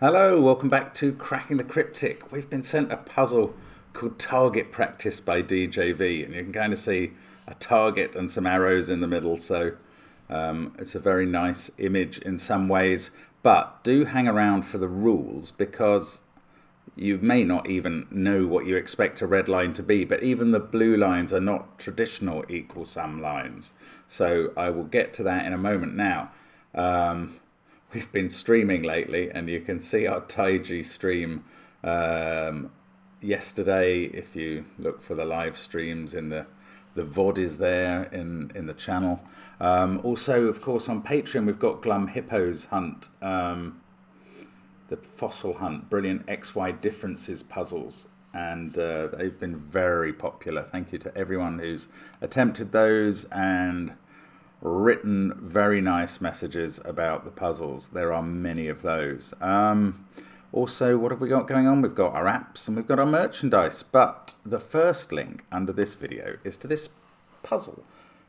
Hello, welcome back to Cracking the Cryptic. We've been sent a puzzle called Target Practice by DJV, and you can kind of see a target and some arrows in the middle, so it's a very nice image in some ways. But do hang around for the rules, because you may not even know what you expect a red line to be, but even the blue lines are not traditional equal sum lines. So I will get to that in a moment. Now, we've been streaming lately, and you can see our Taiji stream yesterday. If you look for the live streams, in the VOD is there in the channel. Also, of course, on Patreon, we've got Glum Hippo's Hunt, the fossil hunt, brilliant XY differences puzzles, and they've been very popular. Thank you to everyone who's attempted those and written very nice messages about the puzzles. There are many of those. Also, what have we got going on? We've got our apps and we've got our merchandise, but the first link under this video is to this puzzle.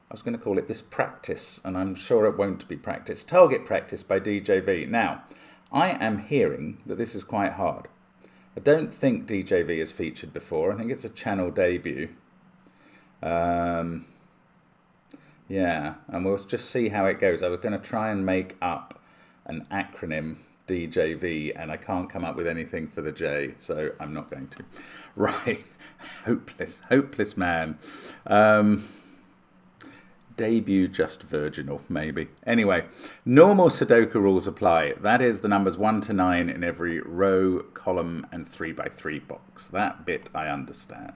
I was going to call it this practice, and I'm sure it won't be practice. Target Practice by DJV. Now, I am hearing that this is quite hard. I don't think DJV has featured before. I think it's a channel debut. Yeah, and we'll just see how it goes. I was going to try and make up an acronym, DJV, and I can't come up with anything for the J, so I'm not going to. Right, hopeless man. Debut just virginal, maybe. Anyway, normal Sudoku rules apply. That is the numbers 1 to 9 in every row, column, and 3x3 box. That bit I understand.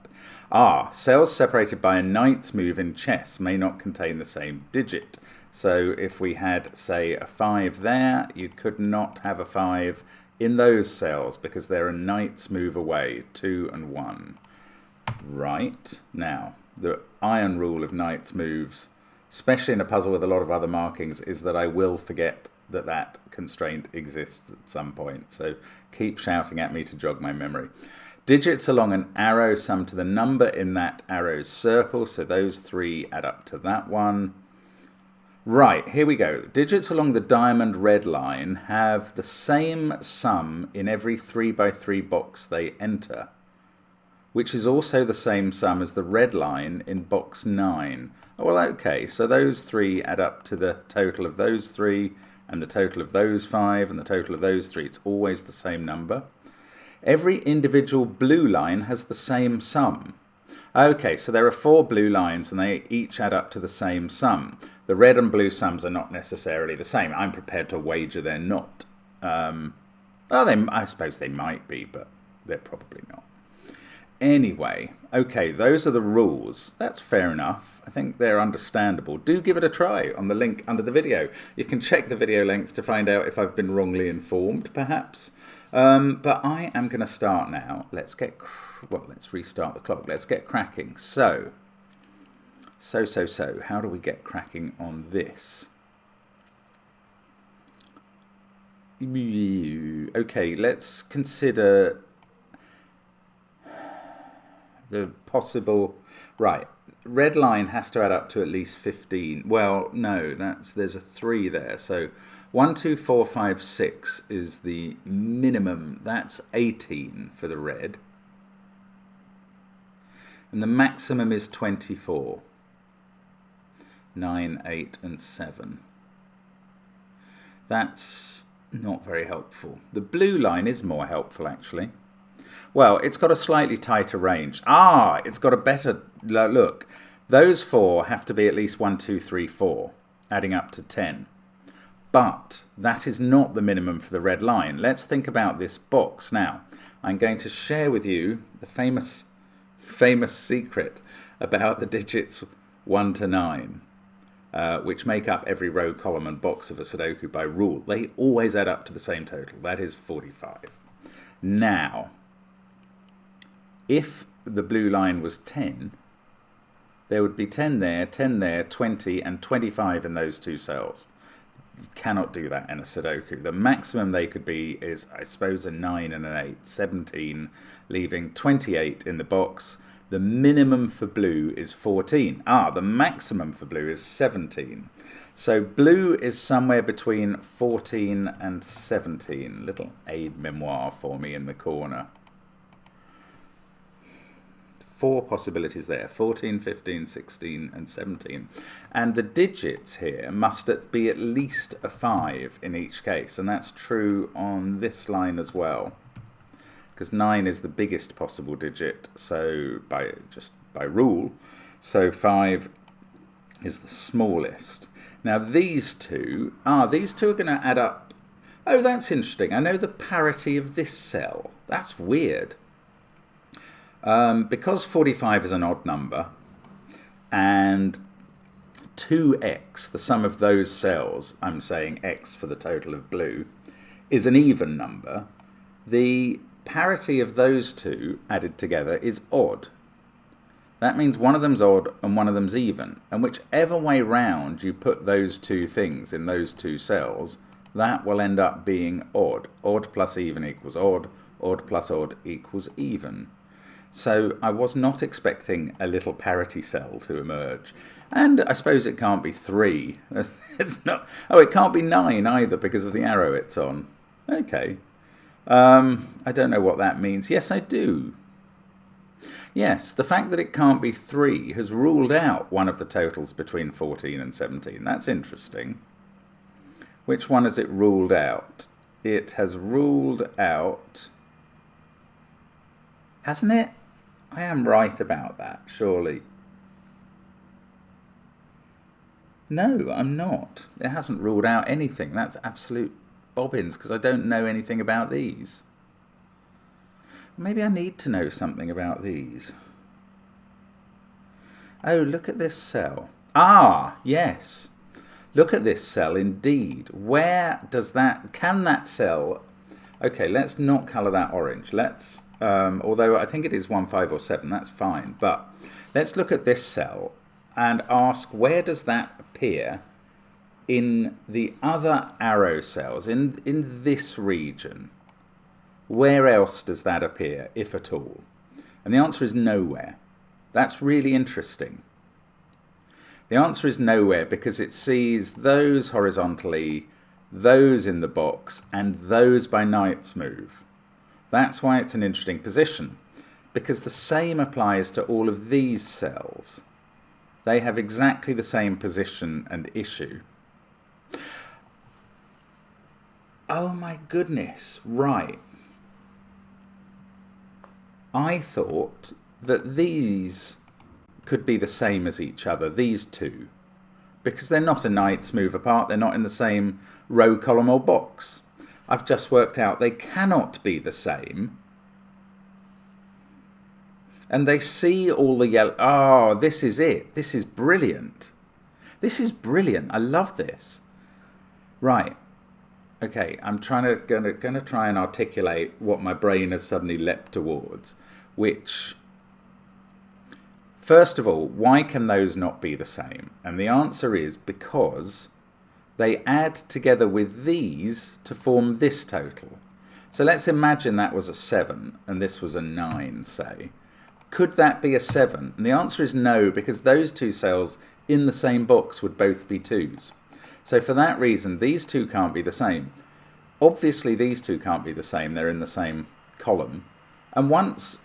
Cells separated by a knight's move in chess may not contain the same digit. So if we had, say, a 5 there, you could not have a 5 in those cells because they're a knight's move away, 2 and 1. Right, now, the iron rule of knight's moves, especially in a puzzle with a lot of other markings, is that I will forget that that constraint exists at some point. So keep shouting at me to jog my memory. Digits along an arrow sum to the number in that arrow's circle. So those 3 add up to that one. Right, here we go. Digits along the diamond red line have the same sum in every 3x3 box they enter, which is also the same sum as the red line in box 9. Well, okay, so those 3 add up to the total of those 3, and the total of those 5, and the total of those 3. It's always the same number. Every individual blue line has the same sum. Okay, so there are 4 blue lines, and they each add up to the same sum. The red and blue sums are not necessarily the same. I'm prepared to wager they're not. I suppose they might be, but they're probably not. Anyway, okay, those are the rules. That's fair enough. I think they're understandable. Do give it a try on the link under the video. You can check the video length to find out if I've been wrongly informed, perhaps. But I am going to start now. Let's restart the clock. Let's get cracking. So, how do we get cracking on this? Okay, let's consider the possible. Right, red line has to add up to at least 15. Well, no, there's a 3 there. So 1, 2, 4, 5, 6 is the minimum. That's 18 for the red. And the maximum is 24. 9, 8, and 7. That's not very helpful. The blue line is more helpful, actually. Well, it's got a slightly tighter range. It's got a better look. Those 4 have to be at least 1, 2, 3, 4, adding up to 10. But that is not the minimum for the red line. Let's think about this box. Now, I'm going to share with you the famous secret about the digits 1 to 9, which make up every row, column, and box of a Sudoku by rule. They always add up to the same total. That is 45. Now, if the blue line was 10, there would be 10 there, 20, and 25 in those 2 cells. You cannot do that in a Sudoku. The maximum they could be is, I suppose, a 9 and an 8, 17, leaving 28 in the box. The minimum for blue is 14. The maximum for blue is 17. So blue is somewhere between 14 and 17. Little aid memoir for me in the corner. 4 possibilities there, 14, 15, 16 and 17. And the digits here must be at least a 5 in each case, and that's true on this line as well, because 9 is the biggest possible digit, so by rule, so 5 is the smallest. Now these two are going to add up. Oh, that's interesting. I know the parity of this cell. That's weird. Because 45 is an odd number, and 2x, the sum of those cells, I'm saying x for the total of blue, is an even number, the parity of those two added together is odd. That means one of them's odd and one of them's even, and whichever way round you put those two things in those two cells, that will end up being odd. Odd plus even equals odd, odd plus odd equals even. So I was not expecting a little parity cell to emerge. And I suppose it can't be 3. It's not. Oh, it can't be 9 either because of the arrow it's on. Okay. I don't know what that means. Yes, I do. Yes, the fact that it can't be 3 has ruled out one of the totals between 14 and 17. That's interesting. Which one has it ruled out? It has ruled out... Hasn't it? I am right about that, surely. No, I'm not. It hasn't ruled out anything. That's absolute bobbins, because I don't know anything about these. Maybe I need to know something about these. Oh, look at this cell. Yes. Look at this cell, indeed. Where does that... Can that cell... Okay, let's not colour that orange. Let's... although I think it is 1, 5 or 7, that's fine. But let's look at this cell and ask, where does that appear in the other arrow cells, in this region? Where else does that appear, if at all? And the answer is nowhere. That's really interesting. The answer is nowhere because it sees those horizontally, those in the box, and those by knight's move. That's why it's an interesting position, because the same applies to all of these cells. They have exactly the same position and issue. Oh my goodness, right. I thought that these could be the same as each other, these two, because they're not a knight's move apart, they're not in the same row, column or box. I've just worked out they cannot be the same. And they see all the yellow... Oh, this is it. This is brilliant. This is brilliant. I love this. Right. Okay, I'm gonna try and articulate what my brain has suddenly leapt towards, which... First of all, why can those not be the same? And the answer is because they add together with these to form this total. So let's imagine that was a 7 and this was a 9, say. Could that be a 7? And the answer is no, because those two cells in the same box would both be 2s. So for that reason, these two can't be the same. Obviously, these two can't be the same. They're in the same column. And once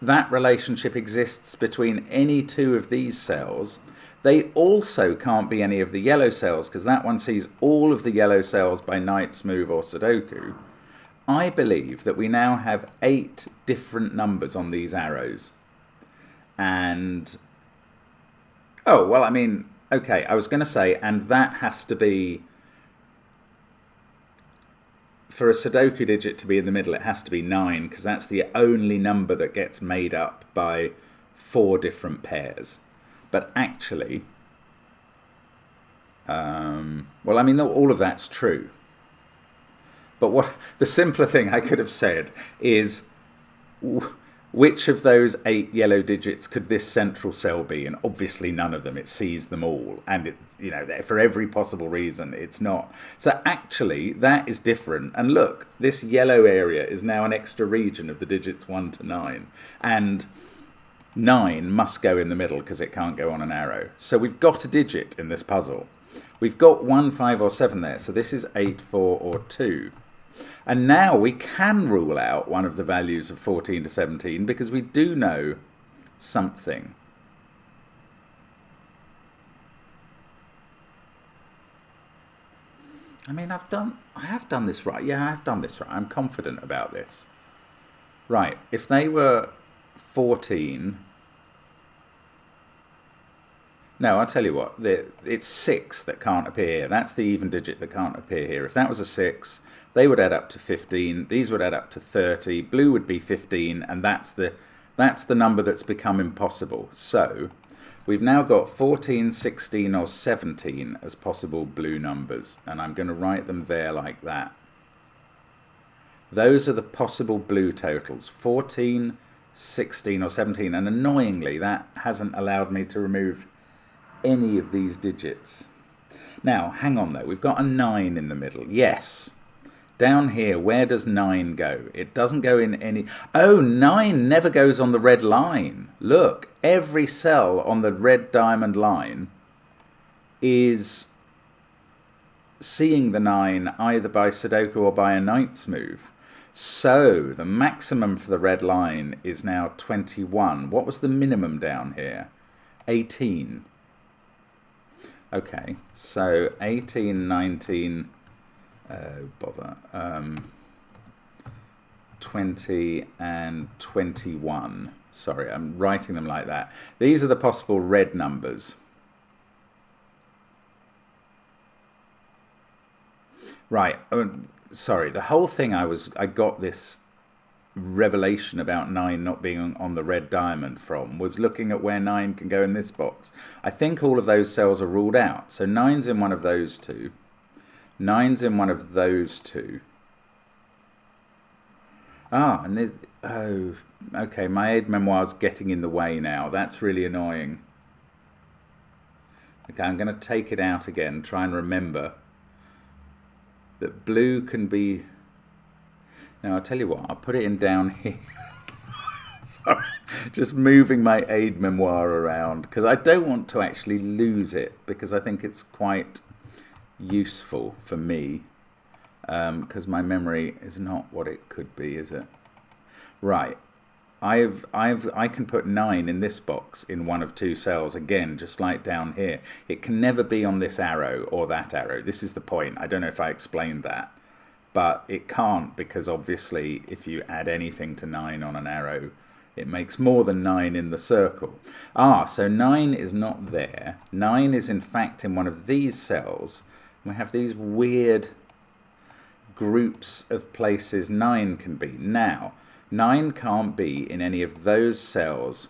that relationship exists between any two of these cells, they also can't be any of the yellow cells, because that one sees all of the yellow cells by knight's move or sudoku. I believe that we now have 8 different numbers on these arrows. And, oh, well, I mean, okay, I was going to say, and that has to be, for a sudoku digit to be in the middle, it has to be 9, because that's the only number that gets made up by 4 different pairs. But actually, well, I mean, all of that's true. But what the simpler thing I could have said is, which of those 8 yellow digits could this central cell be? And obviously none of them. It sees them all. And, for every possible reason, it's not. So actually, that is different. And look, this yellow area is now an extra region of the digits 1 to 9. And 9 must go in the middle because it can't go on an arrow. So we've got a digit in this puzzle. We've got 1, 5 or 7 there, so this is 8, 4 or 2. And now we can rule out one of the values of 14 to 17 because we do know something. I mean, I have done this right. Yeah, I have done this right. I'm confident about this. Right, if they were 14... No, I'll tell you what, it's 6 that can't appear here. That's the even digit that can't appear here. If that was a 6, they would add up to 15, these would add up to 30, blue would be 15, and that's the number that's become impossible. So we've now got 14, 16 or 17 as possible blue numbers, and I'm going to write them there like that. Those are the possible blue totals, 14, 16 or 17, and annoyingly that hasn't allowed me to remove any of these digits. Now, hang on though, we've got a 9 in the middle. Yes. Down here, where does 9 go? It doesn't go in any... Oh, 9 never goes on the red line. Look, every cell on the red diamond line is seeing the 9 either by Sudoku or by a knight's move. So, the maximum for the red line is now 21. What was the minimum down here? 18. Okay, so 18, 19, bother, 20 and 21. Sorry, I'm writing them like that. These are the possible red numbers. Right, sorry, the whole thing I got this revelation about 9 not being on the red diamond from was looking at where 9 can go in this box. I think all of those cells are ruled out. So 9's in one of those two. 9's in one of those two. Ah, and there's... Oh, okay, my aid memoir's getting in the way now. That's really annoying. Okay, I'm going to take it out again, try and remember that blue can be... Now, I'll tell you what, I'll put it in down here. Sorry, just moving my aid memoir around, because I don't want to actually lose it, because I think it's quite useful for me, because my memory is not what it could be, is it? Right, I can put 9 in this box in one of 2 cells, again, just like down here. It can never be on this arrow or that arrow. This is the point. I don't know if I explained that. But it can't, because obviously if you add anything to 9 on an arrow, it makes more than 9 in the circle. Ah, so 9 is not there. 9 is in fact in one of these cells. We have these weird groups of places 9 can be. Now, 9 can't be in any of those cells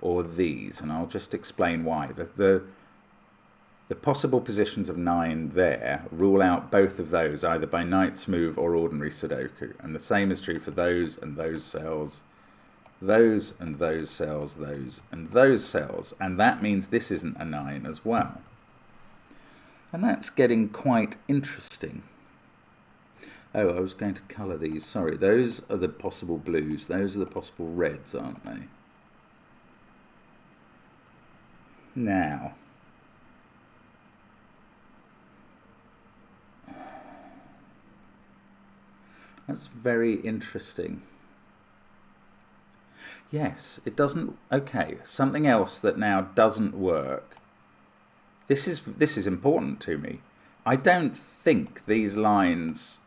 or these, and I'll just explain why. The possible positions of 9 there rule out both of those, either by knight's move or ordinary Sudoku. And the same is true for those and those cells, those and those cells, those and those cells. And that means this isn't a 9 as well. And that's getting quite interesting. Oh, I was going to colour these. Sorry, those are the possible blues. Those are the possible reds, aren't they? Now... That's very interesting. Yes, it doesn't... Okay, something else that now doesn't work. This is important to me. I don't think these lines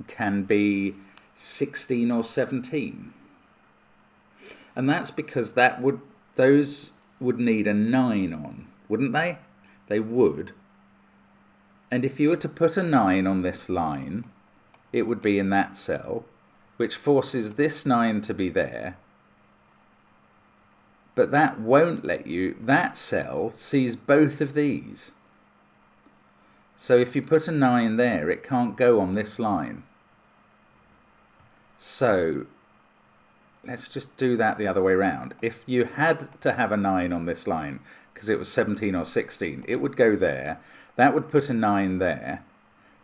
can be 16 or 17. And that's because those would need a 9 on, wouldn't they? They would. And if you were to put a 9 on this line, it would be in that cell, which forces this 9 to be there. But that won't let you... That cell sees both of these. So if you put a 9 there, it can't go on this line. So let's just do that the other way around. If you had to have a 9 on this line, because it was 17 or 16, it would go there. That would put a 9 there.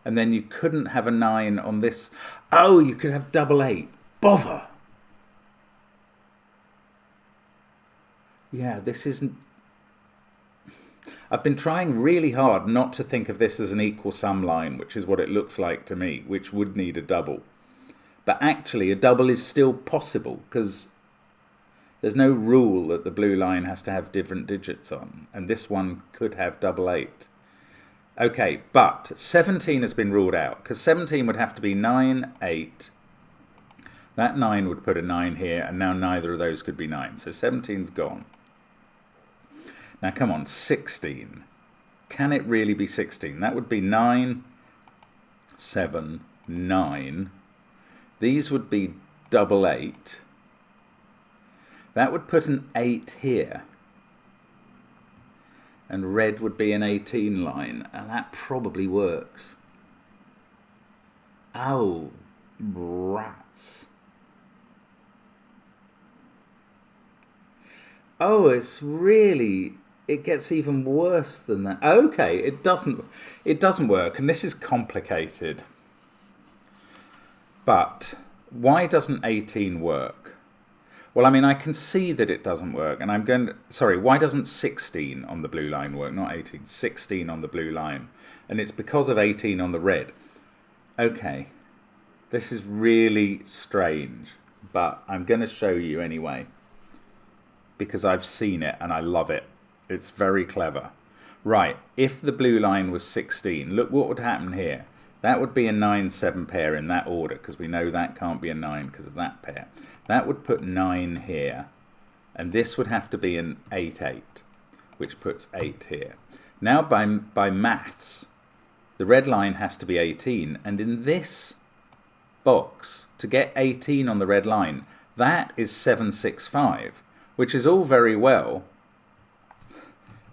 And then you couldn't have a 9 on this. Oh, you could have double 8. Bother! Yeah, this isn't... I've been trying really hard not to think of this as an equal sum line, which is what it looks like to me, which would need a double. But actually, a double is still possible, because there's no rule that the blue line has to have different digits on, and this one could have double 8. Okay, but 17 has been ruled out, because 17 would have to be 9, 8. That 9 would put a 9 here, and now neither of those could be 9. So 17's gone. Now come on, 16. Can it really be 16? That would be 9, 7, 9. These would be double 8. That would put an 8 here. And red would be an 18 line. And that probably works. Oh, rats. Oh, it's really... It gets even worse than that. Okay, it doesn't work, and this is complicated. But why doesn't 18 work? Well, I mean, I can see that it doesn't work, and I'm going to... Sorry, why doesn't 16 on the blue line work? Not 18, 16 on the blue line. And it's because of 18 on the red. Okay, this is really strange, but I'm going to show you anyway, because I've seen it and I love it. It's very clever. Right, if the blue line was 16, look what would happen here. That would be a 9-7 pair in that order, because we know that can't be a 9 because of that pair. That would put 9 here, and this would have to be an 8-8, which puts 8 here. Now by maths, the red line has to be 18, and in this box, to get 18 on the red line, that is 765, which is all very well,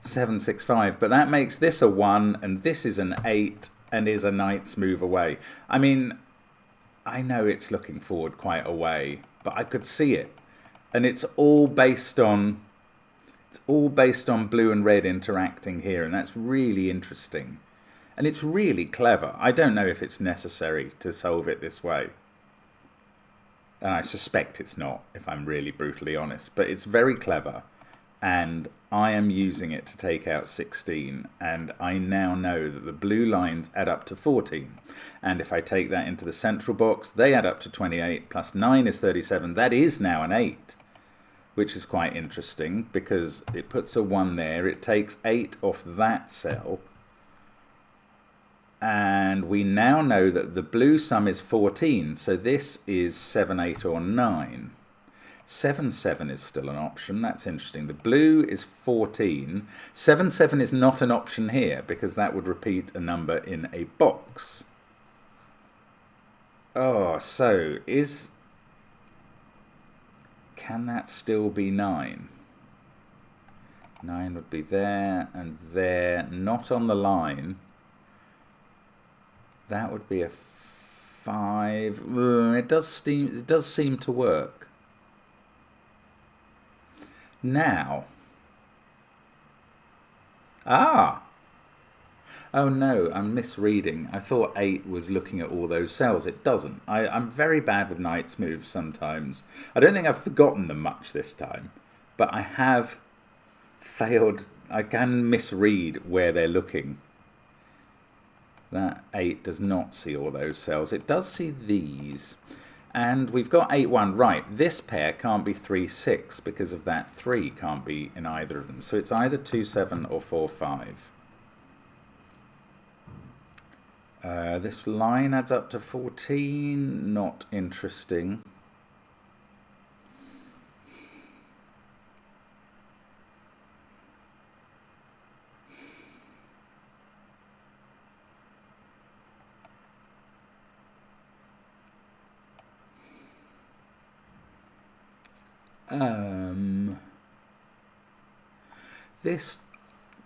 765, but that makes this a 1 and this is an 8 and is a knight's move away. I mean, I know it's looking forward quite a way, but I could see it, and it's all based on blue and red interacting here, and that's really interesting, and it's really clever. I don't know if it's necessary to solve it this way, and I suspect it's not, if I'm really brutally honest, but it's very clever. And I am using it to take out 16, and I now know that the blue lines add up to 14. And if I take that into the central box, they add up to 28, plus 9 is 37. That is now an 8, which is quite interesting, because it puts a 1 there. It takes 8 off that cell. And we now know that the blue sum is 14, so this is 7, 8, or 9. 7, 7 is still an option. That's interesting. The blue is 14. 7, 7 is not an option here, because that would repeat a number in a box. Oh, so can that still be 9? 9 would be there and there, not on the line. That would be a 5. It does seem to work. Now, oh no, I'm misreading. I thought 8 was looking at all those cells. It doesn't. I'm very bad with knight's moves sometimes. I don't think I've forgotten them much this time, but I have failed. I can misread where they're looking. That 8 does not see all those cells. It does see these. And we've got 8, 1. Right, this pair can't be 3, 6 because of that 3 can't be in either of them. So it's either 2, 7 or 4, 5. This line adds up to 14. Not interesting.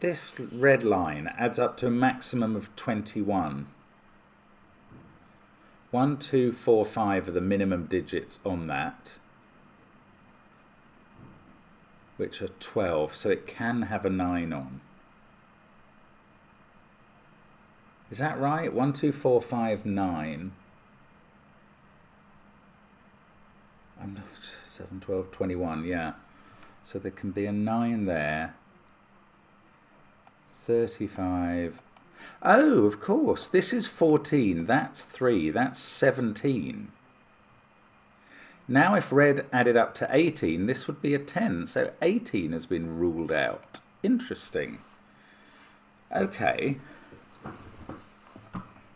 This red line adds up to a maximum of 21. 1, 2, 4, 5 are the minimum digits on that, which are 12, so it can have a 9 on. Is that right? 1, 2, 4, 5, 9. I'm not 7, 12, 21, yeah. So there can be a 9 there. 35. Oh, of course, this is 14, that's 3, that's 17. Now if red added up to 18, this would be a 10, so 18 has been ruled out. Interesting. Okay.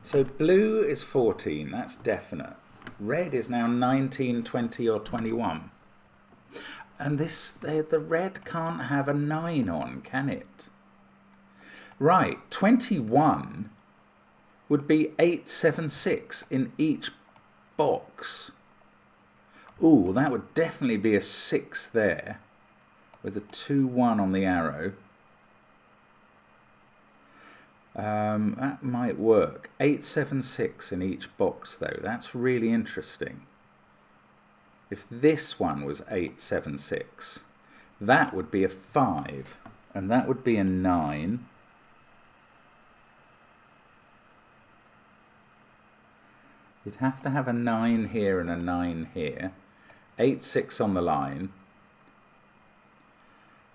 So blue is 14, that's definite. Red is now 19, 20 or 21. And the red can't have a 9 on, can it? Right, 21 would be 876 in each box. Ooh, that would definitely be a 6 there, with a 2-1 on the arrow. That might work. 876 in each box, though. That's really interesting. If this one was 876, that would be a 5, and that would be a 9. You'd have to have a 9 here and a 9 here. 8, 6 on the line.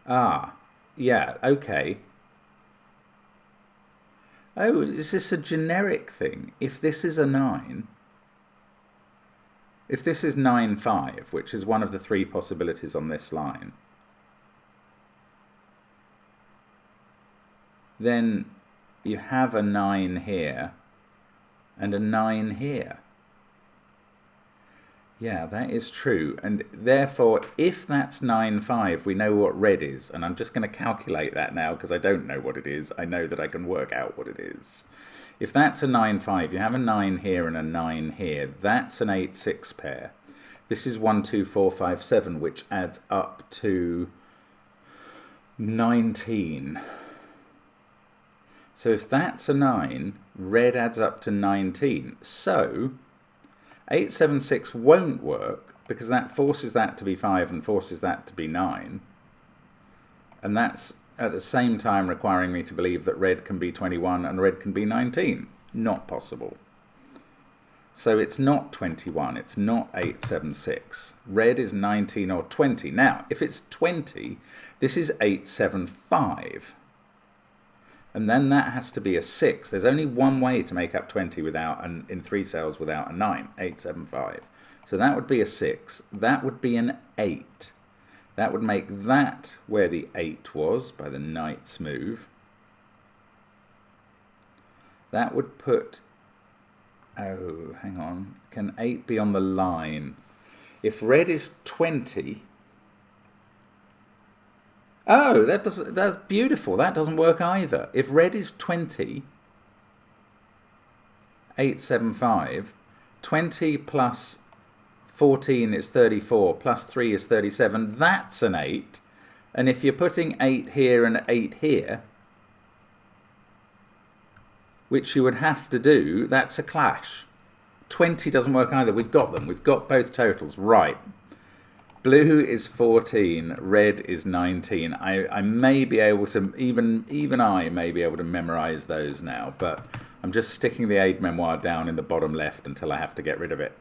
Ah, yeah, okay. Oh, is this a generic thing? If this is a 9, if this is 9, 5, which is one of the 3 possibilities on this line, then you have a 9 here and a 9 here. Yeah, that is true. And therefore, if that's 9, 5, we know what red is. And I'm just going to calculate that now because I don't know what it is. I know that I can work out what it is. If that's a 9, 5, you have a 9 here and a 9 here. That's an 8, 6 pair. This is 1, 2, 4, 5, 7, which adds up to 19. So if that's a 9, red adds up to 19. So 876 won't work because that forces that to be 5 and forces that to be 9. And that's at the same time requiring me to believe that red can be 21 and red can be 19. Not possible. So it's not 21, it's not 876. Red is 19 or 20. Now, if it's 20, this is 875. And then that has to be a 6. There's only one way to make up 20 without in 3 cells without a 9, 875. So that would be a 6. That would be an 8. That would make that where the 8 was by the knight's move. That would put... Oh, hang on. Can 8 be on the line? If red is 20... Oh, that's beautiful. That doesn't work either. If red is 20, 875, 20 plus 14 is 34, plus 3 is 37, that's an 8. And if you're putting 8 here and 8 here, which you would have to do, that's a clash. 20 doesn't work either. We've got them. We've got both totals. Right. Blue is 14, red is 19. I may be able to, even I may be able to memorize those now, but I'm just sticking the aid memoir down in the bottom left until I have to get rid of it.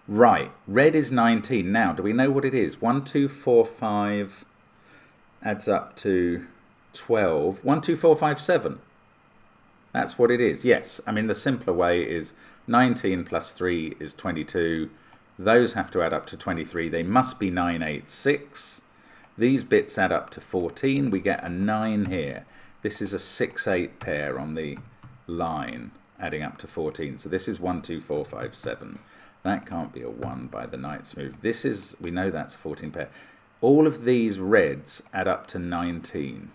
Right, red is 19. Now, do we know what it is? 1, 2, 4, 5 adds up to 12. 1, 2, 4, 5, 7. That's what it is, yes. I mean, the simpler way is 19 plus 3 is 22. Those have to add up to 23. They must be 9, 8, 6. These bits add up to 14. We get a 9 here. This is a 6, 8 pair on the line, adding up to 14. So this is 1, 2, 4, 5, 7. That can't be a 1 by the knight's move. This is, we know that's a 14 pair. All of these reds add up to 19.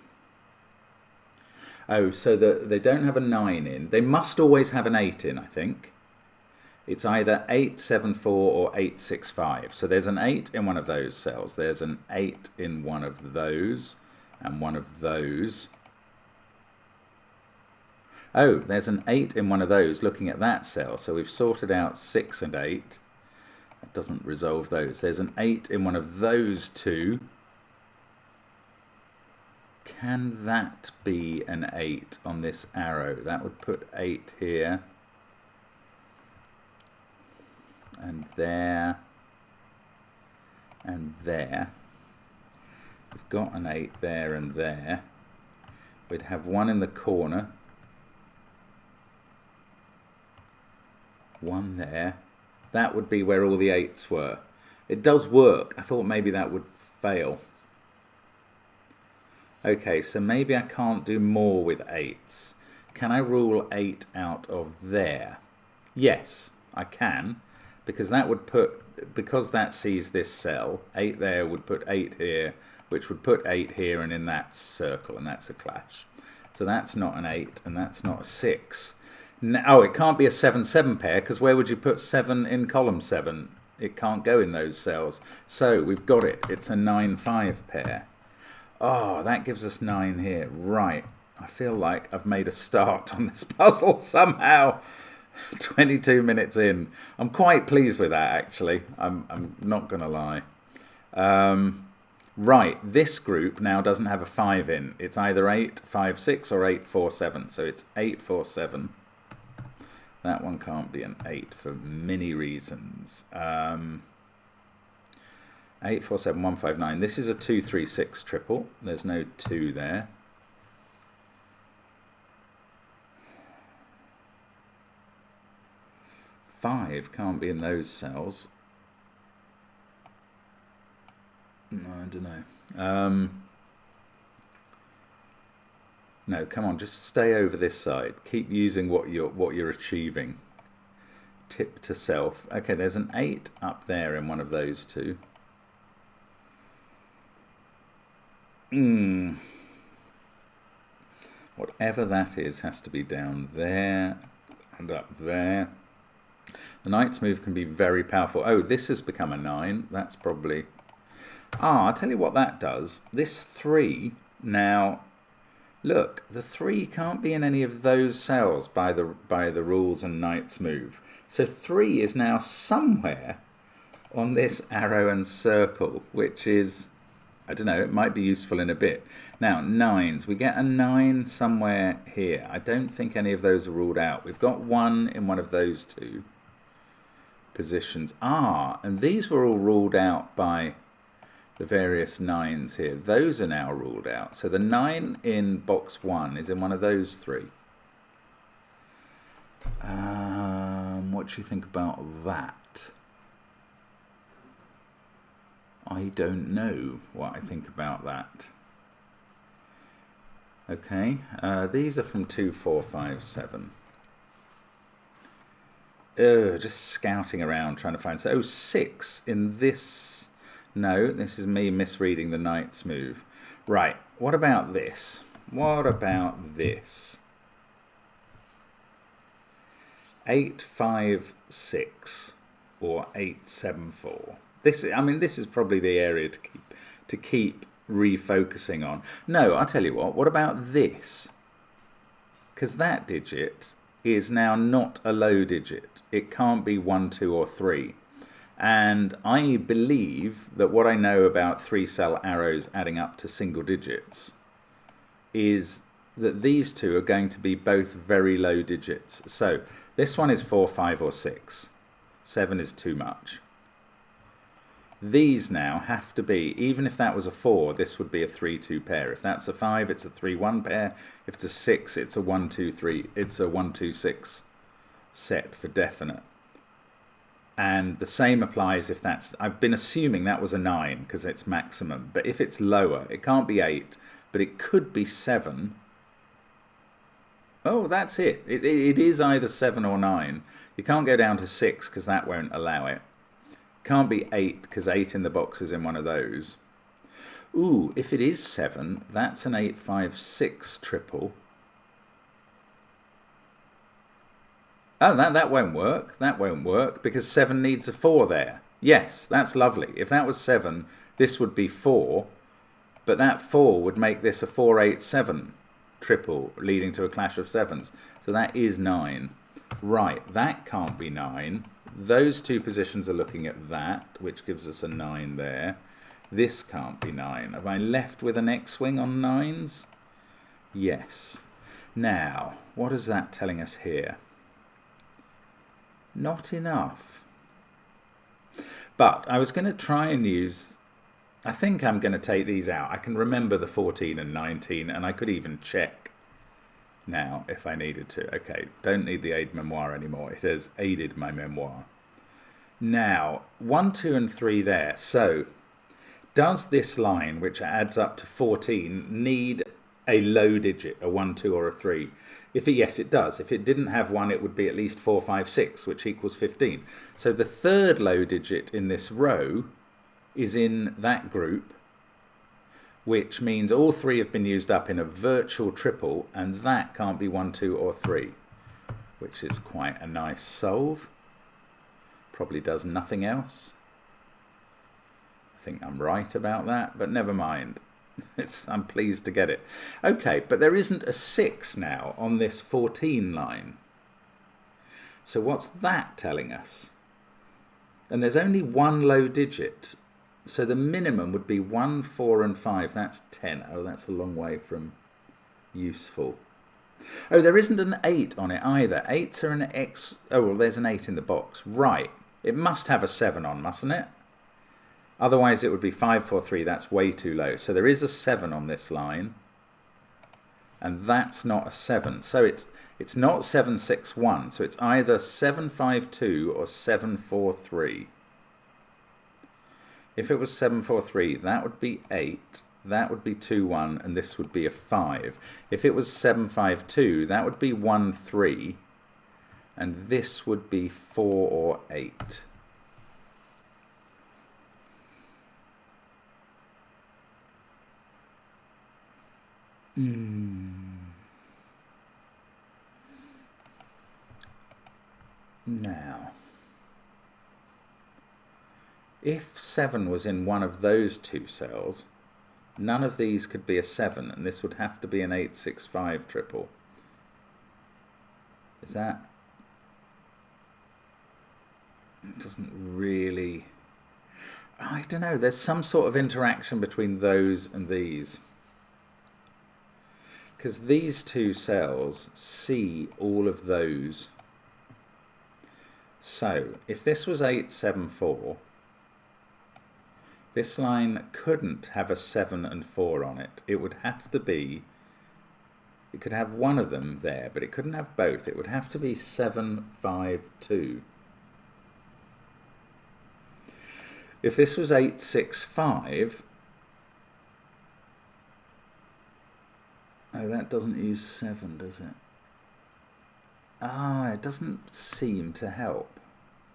Oh, so they don't have a 9 in. They must always have an 8 in, I think. It's either 874 or 865. So there's an 8 in one of those cells. There's an 8 in one of those and one of those. Oh, there's an 8 in one of those looking at that cell. So we've sorted out 6 and 8. That doesn't resolve those. There's an 8 in one of those two. Can that be an 8 on this arrow? That would put 8 here. And there. And there. If got an 8 there and there. We'd have one in the corner. One there. That would be where all the 8s were. It does work. I thought maybe that would fail. Okay, so maybe I can't do more with 8s. Can I rule 8 out of there? Yes, I can, because that would put, because that sees this cell, 8 there would put 8 here, which would put 8 here and in that circle, and that's a clash. So that's not an 8, and that's not a 6. No, oh, it can't be a 7-7 pair, because where would you put 7 in column 7? It can't go in those cells. So we've got it. It's a 9-5 pair. Oh, that gives us 9 here. Right. I feel like I've made a start on this puzzle somehow. 22 minutes in. I'm quite pleased with that, actually. I'm not going to lie. Right, this group now doesn't have a 5 in. It's either 8, 5, 6 or 8, 4, 7. So it's 8, 4, 7. That one can't be an 8 for many reasons. 8, 4, 7, 1, 5, 9. This is a 2, 3, 6 triple. There's no 2 there. Five can't be in those cells. No, I don't know. No, come on, just stay over this side. Keep using what you're achieving. Tip to self. Okay, there's an 8 up there in one of those two. Whatever that is has to be down there and up there. The knight's move can be very powerful. Oh, this has become a 9. That's probably... Ah, I'll tell you what that does. This 3 now... Look, the 3 can't be in any of those cells by the rules and knight's move. So 3 is now somewhere on this arrow and circle, which is... I don't know, it might be useful in a bit. Now, 9s. We get a 9 somewhere here. I don't think any of those are ruled out. We've got 1 in one of those two positions. Ah, and these were all ruled out by the various 9s here. Those are now ruled out. So the 9 in box 1 is in one of those 3. What do you think about that? I don't know what I think about that. Okay, these are from 2, 4, 5, 7. Just scouting around trying to find... So 6 in this... No, this is me misreading the knight's move. Right, what about this? What about this? 8, 5, 6 or 8, 7, 4. This, I mean, this is probably the area to keep refocusing on. No, I'll tell you what about this? Because that digit is now not a low digit. It can't be 1, 2 or 3. And I believe that what I know about 3-cell arrows adding up to single digits is that these two are going to be both very low digits. So this one is 4, 5 or 6. 7 is too much. These now have to be, even if that was a 4, this would be a 3, 2 pair. If that's a 5, it's a 3, 1 pair. If it's a 6, it's a 1, 2, 3. It's a 1, 2, 6 set for definite. And the same applies if that's... I've been assuming that was a 9 because it's maximum. But if it's lower, it can't be 8, but it could be 7. Oh, that's it. It is either 7 or 9. You can't go down to 6 because that won't allow it. Can't be 8 because 8 in the box is in one of those. Ooh, if it is 7, that's an 8, 5, 6 triple. Oh, that won't work. That won't work because 7 needs a 4 there. Yes, that's lovely. If that was 7, this would be 4. But that 4 would make this a 4, 8, 7 triple, leading to a clash of 7s. So that is 9. Right, that can't be 9. Those two positions are looking at that, which gives us a 9 there. This can't be 9. Have I left with an X-wing on 9s? Yes. Now, what is that telling us here? Not enough. But I was going to try and use I think I'm going to take these out. I can remember the 14 and 19, and I could even check now if I needed to. Okay, don't need the aid memoir anymore. It has aided my memoir. Now, 1, 2, and 3 there. So, does this line, which adds up to 14, need a low digit, a 1, 2, or a 3? Yes, it does. If it didn't have 1, it would be at least 4, 5, 6, which equals 15. So the third low digit in this row is in that group, which means all 3 have been used up in a virtual triple, and that can't be 1, 2, or 3, which is quite a nice solve. Probably does nothing else. I think I'm right about that, but never mind. I'm pleased to get it. Okay, but there isn't a 6 now on this 14 line. So what's that telling us? And there's only 1 low digit. So the minimum would be 1, 4, and 5. That's 10. Oh, that's a long way from useful. Oh, there isn't an 8 on it either. 8s are an X. Oh, well, there's an 8 in the box. Right. It must have a 7 on, mustn't it? Otherwise, it would be 5, 4, 3. That's way too low. So there is a 7 on this line. And that's not a 7. So it's not 7, 6, 1. So it's either 7, 5, 2 or 7, 4, 3. If it was 7, 4, 3, that would be 8. That would be 2, 1. And this would be a 5. If it was 7, 5, 2, that would be 1, 3. And this would be 4 or 8. Now, if 7 was in one of those 2 cells, none of these could be a 7, and this would have to be an 8, 6, 5 triple. Is that? It doesn't really... I don't know, there's some sort of interaction between those and these. Because these 2 cells see all of those. So, if this was 8, 7, 4, this line couldn't have a 7 and 4 on it. It would have to be, it could have one of them there, but it couldn't have both. It would have to be 7, 5, 2. If this was 8, 6, 5, oh, that doesn't use 7, does it? Ah, it doesn't seem to help.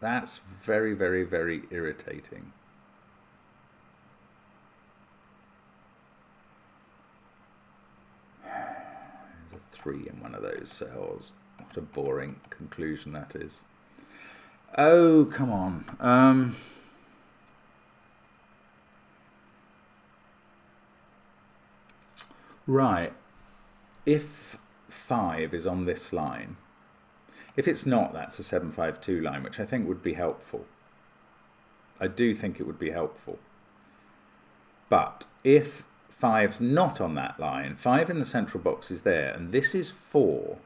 That's very, very, very irritating. There's a 3 in one of those cells. What a boring conclusion that is. Oh, come on. Right. If 5 is on this line, if it's not, that's a 752 line, which I think would be helpful. I do think it would be helpful. But if 5's not on that line, 5 in the central box is there, and this is 4,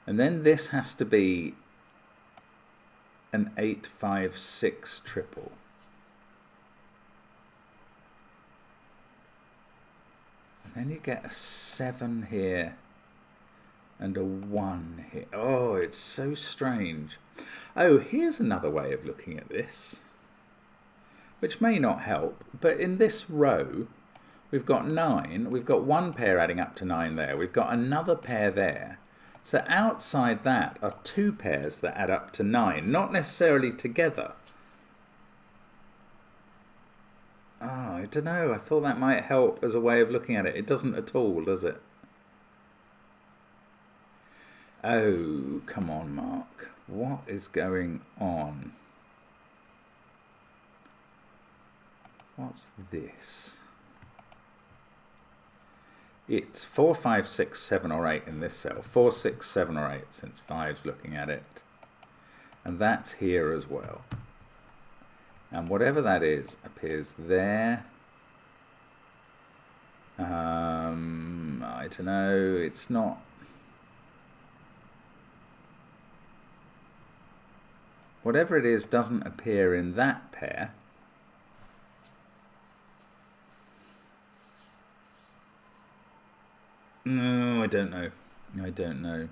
and then this has to be an 8, 5, 6 triple. And then you get a 7 here and a 1 here. Oh, it's so strange. Oh, here's another way of looking at this, which may not help, but in this row, we've got 9. We've got 1 pair adding up to 9 there. We've got another pair there. So outside that are 2 pairs that add up to 9, not necessarily together. Oh, I don't know. I thought that might help as a way of looking at it. It doesn't at all, does it? Oh, come on, Mark. What is going on? What's this? It's 4, 5, 6, 7, or 8 in this cell. 4, 6, 7, or 8, since 5's looking at it. And that's here as well. And whatever that is appears there. I don't know. It's not... Whatever it is doesn't appear in that pair. No, I don't know. I don't know.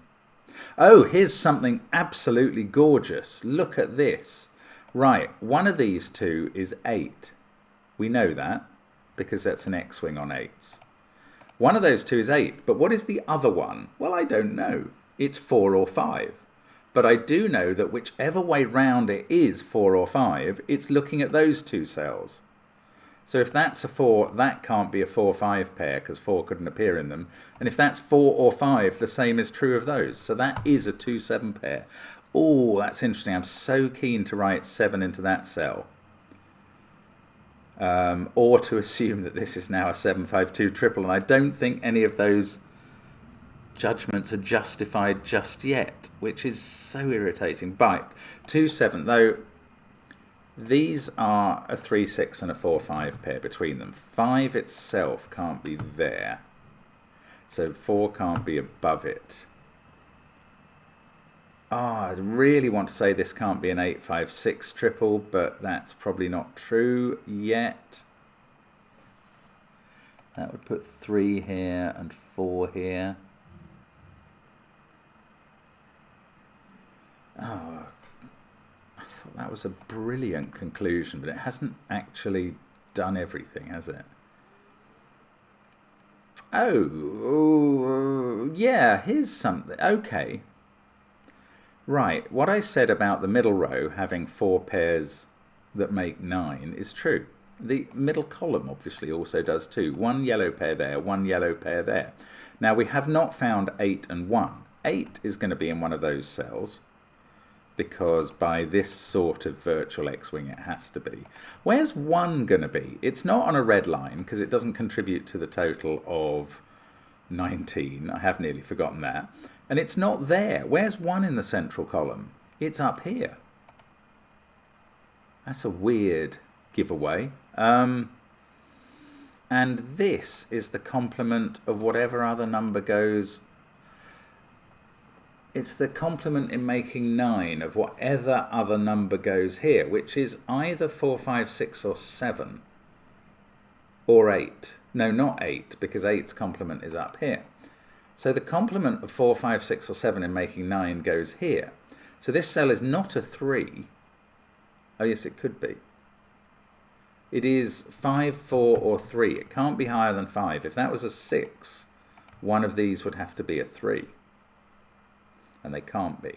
Oh, here's something absolutely gorgeous. Look at this. Right, one of these two is 8. We know that because that's an X-wing on 8s. One of those two is 8, but what is the other one? Well, I don't know. It's 4 or 5. But I do know that whichever way round it is 4 or 5, it's looking at those two cells. So if that's a 4, that can't be a 4-5 pair because 4 couldn't appear in them. And if that's 4 or 5, the same is true of those. So that is a 2-7 pair. Oh, that's interesting. I'm so keen to write 7 into that cell. Or to assume that this is now a 7-5-2 triple. And I don't think any of those judgments are justified just yet, which is so irritating. But 2-7, though, these are a 3-6 and a 4-5 pair between them. 5 itself can't be there. So 4 can't be above it. I really want to say this can't be an 8-5-6 triple, but that's probably not true yet. That would put 3 here and 4 here. Oh, I thought that was a brilliant conclusion, but it hasn't actually done everything, has it? Oh, yeah, here's something. Okay. Right, what I said about the middle row having 4 pairs that make 9 is true. The middle column obviously also does too. 1 yellow pair there, 1 yellow pair there. Now we have not found 8 and 1. 8 is going to be in one of those cells, because by this sort of virtual X-wing it has to be. Where's 1 going to be? It's not on a red line because it doesn't contribute to the total of 19. I have nearly forgotten that. And it's not there. Where's 1 in the central column? It's up here. That's a weird giveaway. And this is the complement of whatever other number goes. It's the complement in making 9 of whatever other number goes here, which is either 4, 5, 6 or 7 or 8. No, not 8, because 8's complement is up here. So the complement of 4, 5, 6 or 7 in making 9 goes here. So this cell is not a 3. Oh yes, it could be. It is 5, 4 or 3. It can't be higher than 5. If that was a 6, one of these would have to be a 3. And they can't be.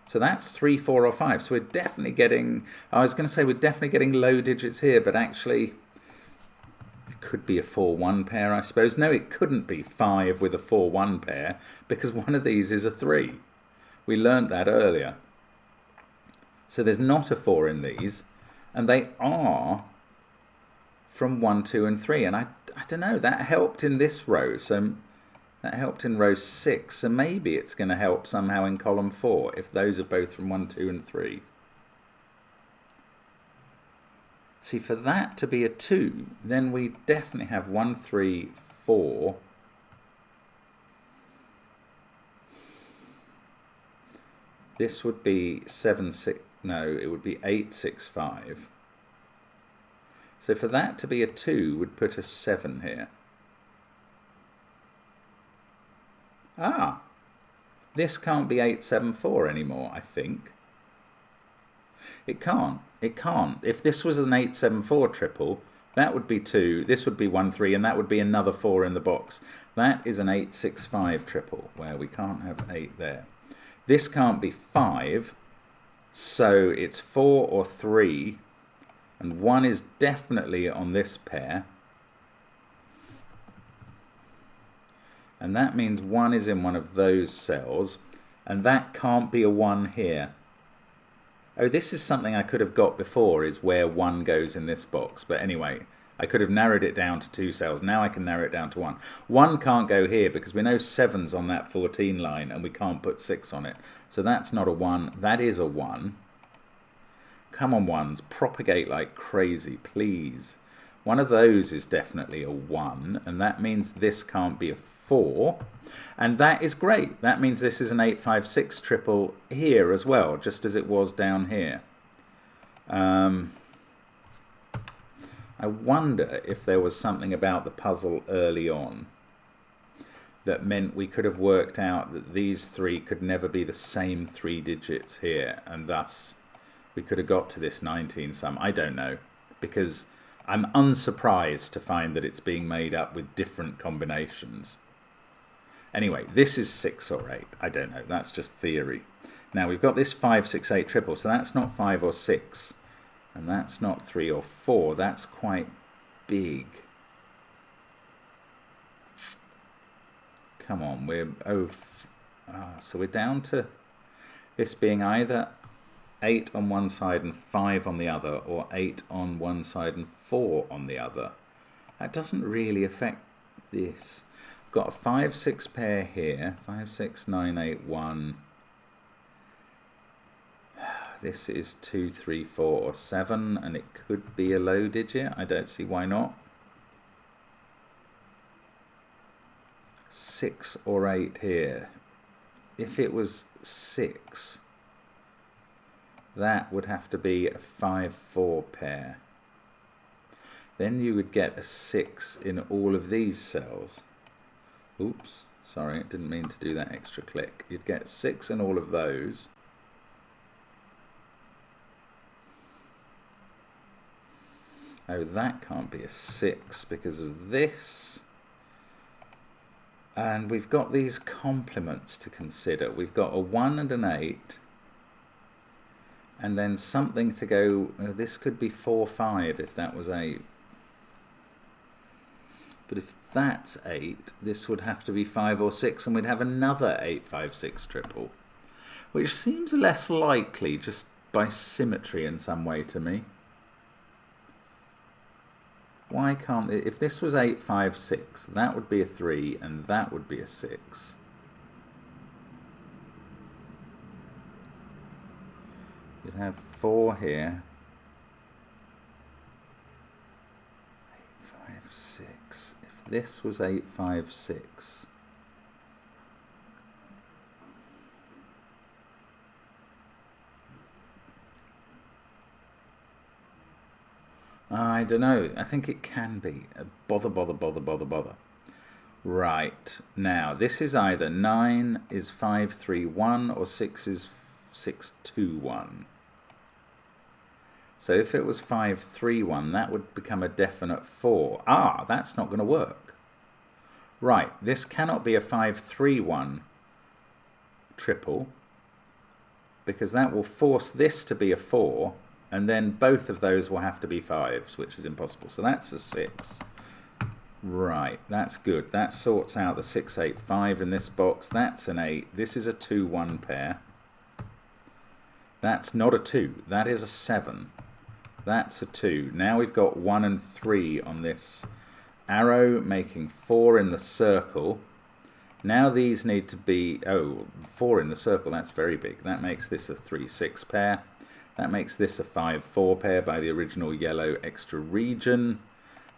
So that's 3, 4 or 5. So we're definitely getting, I was going to say we're definitely getting low digits here, but actually it could be a 4-1 pair, I suppose. No, it couldn't be 5 with a 4-1 pair because one of these is a 3. We learnt that earlier. So there's not a 4 in these, and they are from 1, 2 and 3. And I don't know, that helped in this row. So that helped in row 6, so maybe it's going to help somehow in column 4 if those are both from 1, 2 and 3. See, for that to be a 2, then we definitely have 1, 3, 4. This would be 7, 6, no, it would be 8, 6, 5. So for that to be a 2 would put a 7 here. Ah, this can't be 8, 7, 4 anymore, I think. It can't. It can't. If this was an 8, 7, 4 triple, that would be 2, this would be 1, 3, and that would be another 4 in the box. That is an 8, 6, 5 triple, where we can't have 8 there. This can't be 5, so it's 4 or 3, and 1 is definitely on this pair. And that means 1 is in one of those cells, and that can't be a 1 here. Oh, this is something I could have got before, is where 1 goes in this box. But anyway, I could have narrowed it down to 2 cells. Now I can narrow it down to 1. 1 can't go here because we know 7's on that 14 line, and we can't put 6 on it. So that's not a 1. That is a 1. Come on, 1s. Propagate like crazy, please. One of those is definitely a 1, and that means this can't be a 4, and that is great. That means this is an 8, 5, 6 triple here as well, just as it was down here. I wonder if there was something about the puzzle early on that meant we could have worked out that these three could never be the same 3 digits here, and thus we could have got to this 19 sum. I don't know, because I'm unsurprised to find that it's being made up with different combinations. Anyway, this is 6 or 8. I don't know. That's just theory. Now, we've got this 5, 6, 8 triple, so that's not 5 or 6. And that's not 3 or 4. That's quite big. Come on, so we're down to this being either 8 on one side and 5 on the other, or 8 on one side and 4 on the other. That doesn't really affect this. I've got a 5, 6 pair here. 5, 6, 9, 8, 1. This is 2, 3, 4, or 7, and it could be a low digit. I don't see why not. 6 or 8 here. If it was 6, that would have to be a 5, 4 pair. Then you would get a 6 in all of these cells. Oops, sorry, didn't mean to do that extra click. You'd get 6 in all of those. Oh, that can't be a 6 because of this. And we've got these complements to consider. We've got a 1 and an 8. And then something to go, this could be 4, 5 if that was 8. But if that's 8, this would have to be 5 or 6, and we'd have another 8, 5, 6 triple. Which seems less likely just by symmetry in some way to me. Why can't it? If this was 8, 5, 6, that would be a 3, and that would be a 6. You'd have 4 here. 8, 5, 6. If this was 8, 5, 6. I don't know. I think it can be. Bother. Right. Now, this is either 9 is 5, 3, 1 or 6 is 6, 2, 1. So if it was 5, 3, 1, that would become a definite 4. Ah, that's not going to work. Right. This cannot be a 5, 3, 1 triple, because that will force this to be a 4. And then both of those will have to be 5s, which is impossible. So that's a 6. Right, that's good. That sorts out the 6, 8, 5 in this box. That's an 8. This is a 2, 1 pair. That's not a 2. That is a 7. That's a 2. Now we've got 1 and 3 on this arrow, making 4 in the circle. Now these need to be, 4 in the circle. That's very big. That makes this a 3, 6 pair. That makes this a 5, 4 pair by the original yellow extra region.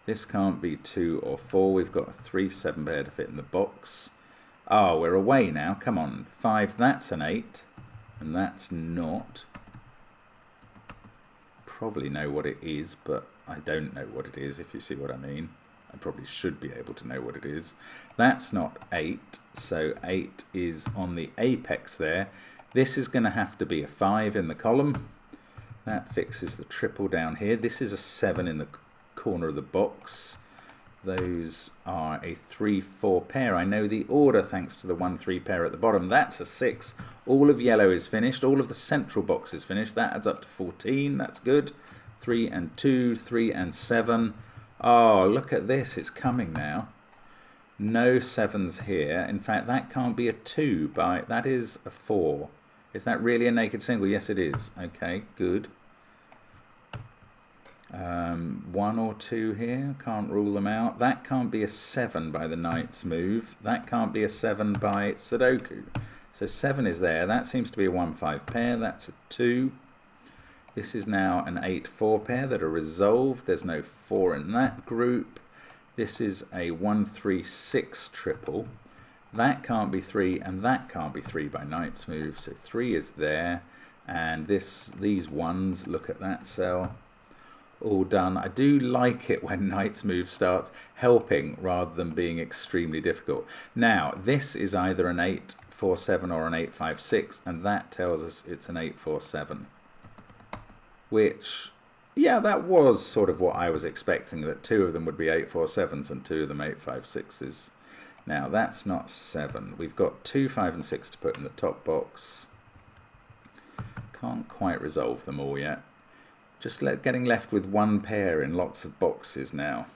This can't be 2 or 4. We've got a 3, 7 pair to fit in the box. Oh, we're away now. Come on. 5, that's an 8. And that's not. Probably know what it is, but I don't know what it is, if you see what I mean. I probably should be able to know what it is. That's not 8. So 8 is on the apex there. This is going to have to be a 5 in the column. That fixes the triple down here. This is a 7 in the corner of the box. Those are a 3, 4 pair. I know the order thanks to the 1, 3 pair at the bottom. That's a 6. All of yellow is finished. All of the central box is finished. That adds up to 14. That's good. 3 and 2, 3 and 7. Oh, look at this. It's coming now. No 7s here. In fact, that can't be a 2. That is a 4. Is that really a naked single? Yes, it is. Okay, good. 1 or 2 here. Can't rule them out. That can't be a 7 by the knight's move. That can't be a 7 by sudoku. So 7 is there. That seems to be a 1, 5 pair. That's a 2. This is now an 8, 4 pair that are resolved. There's no 4 in that group. This is a 1, 3, 6 triple. That can't be 3, and that can't be 3 by knight's move. So 3 is there, and these 1s, look at that cell. all done. I do like it when Knight's Move starts helping rather than being extremely difficult. Now, this is either an 8-4-7 or an 8-5-6, and that tells us it's an 8-4-7. Which, yeah, that was sort of what I was expecting, that 2 of them would be 8-4-7s and 2 of them 8-5-6s. Now, that's not 7. We've got 2, 5, and 6 to put in the top box. Can't quite resolve them all yet. Just getting left with 1 pair in lots of boxes now.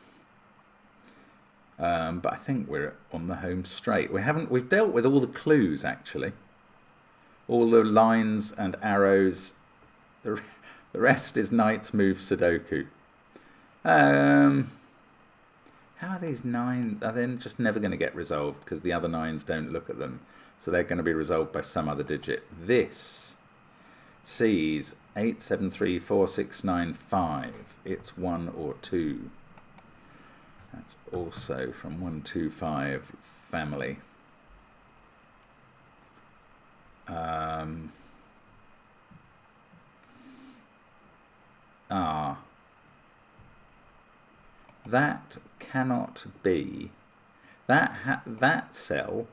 But I think we're on the home straight. We've dealt with all the clues, actually. All the lines and arrows. The rest is Knight's Move Sudoku. How are these 9s? Are they just never going to get resolved because the other 9s don't look at them? So they're going to be resolved by some other digit. This sees 8, 7, 3, 4, 6, 9, 5. It's 1 or 2. That's also from 1, 2, 5 family. That cannot be. That cell,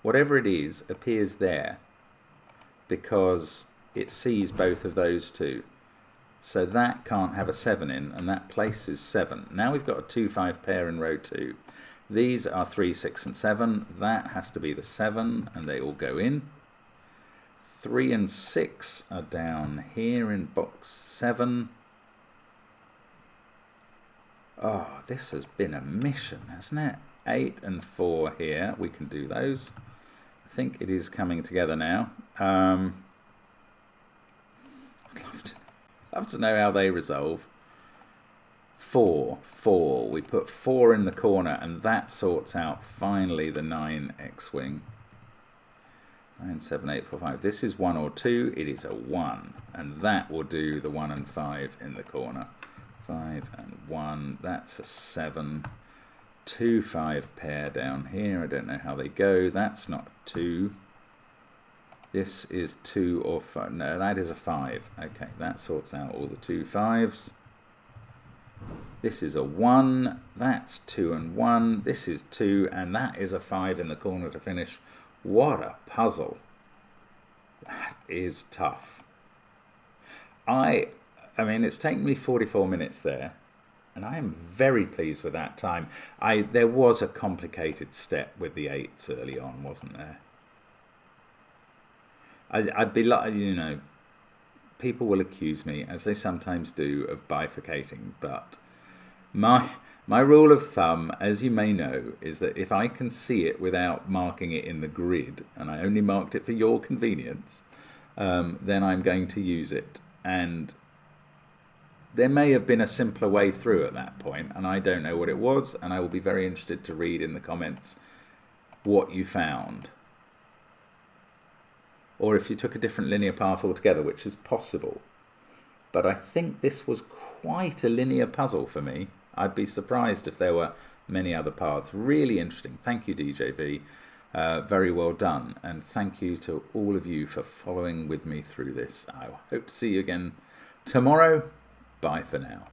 whatever it is, appears there because it sees both of those two. So that can't have a 7 in, and that places 7. Now we've got a 2, 5 pair in row 2. These are 3, 6, and 7. That has to be the 7, and they all go in. 3 and 6 are down here in box 7. Oh, this has been a mission, hasn't it? 8 and 4 here. We can do those. I think it is coming together now. I'd love to know how they resolve. 4, 4. We put 4 in the corner, and that sorts out finally the 9 X-Wing. 9, 7, 8, 4, 5. This is 1 or 2. It is a 1. And that will do the 1 and 5 in the corner. 5 and 1. That's a 7. 2, 5 pair down here. I don't know how they go. That's not 2. This is 2 or 5. No, that is a 5. Okay, that sorts out all the 2 5s. This is a 1. That's 2 and 1. This is 2, and that is a 5 in the corner to finish. What a puzzle. That is tough. I mean, it's taken me 44 minutes there, and I am very pleased with that time. There was a complicated step with the 8s early on, wasn't there? I'd be like, you know, people will accuse me, as they sometimes do, of bifurcating, but my rule of thumb, as you may know, is that if I can see it without marking it in the grid, and I only marked it for your convenience, then I'm going to use it. And there may have been a simpler way through at that point, and I don't know what it was, and I will be very interested to read in the comments what you found. Or if you took a different linear path altogether, which is possible. But I think this was quite a linear puzzle for me. I'd be surprised if there were many other paths. Really interesting. Thank you, DJV. Very well done. And thank you to all of you for following with me through this. I hope to see you again tomorrow. Bye for now.